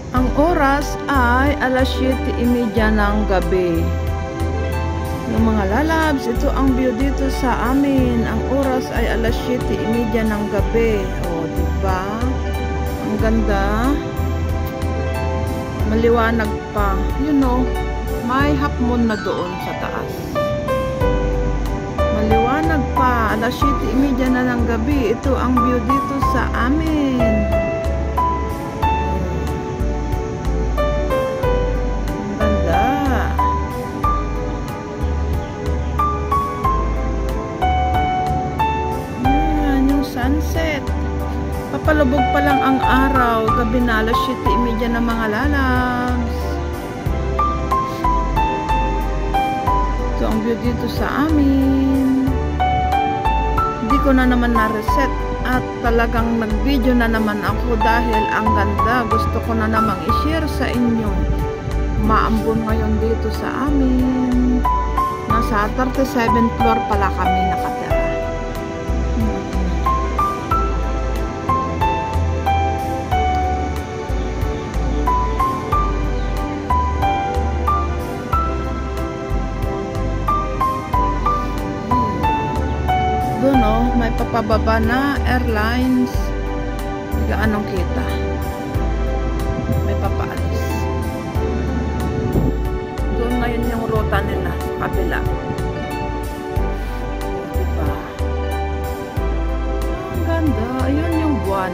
Ang oras ay alas 7:30 ng gabi. Yung mga lalabs, ito ang view dito sa amin. Ang oras ay alas 7:30 ng gabi. O, diba? Ang ganda. Maliwanag pa. You know, may half moon na doon sa taas. Maliwanag pa. Alas 7:30 na ng gabi. Ito ang view dito sa amin. Sunset. Papalubog pa lang ang araw. Gabi na alas 7:30 ng mga lalabs. Ito ang view dito sa amin. Hindi ko na naman na-reset at talagang nag-video na naman ako dahil ang ganda. Gusto ko na namang i-share sa inyo. Maambon ngayon dito sa amin. Nasa 37th floor pala kami nakatira. Doon may papababa na airlines. Hindi anong kita. May papaalis. Doon ngayon yung ruta nila sa kabila. Diba? Ang ganda. Ayun yung buwan.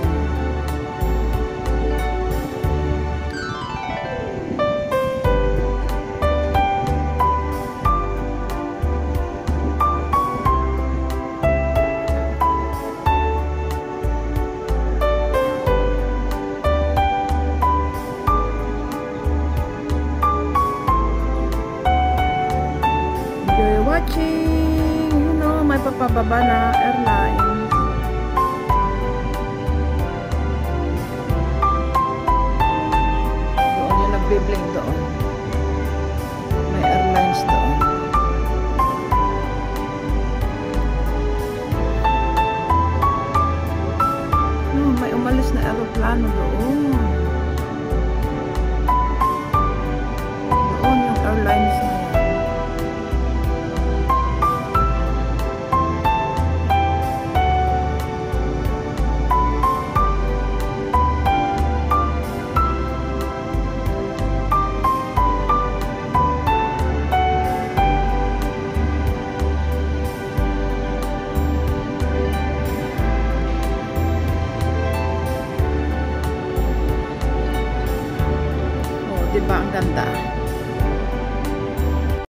Watching, may papababa na airlines. Doon yung nagbibling doon. May airlines doon. May umalis na aeroplano doon. Doon yung airlines na. Diba ang ganda?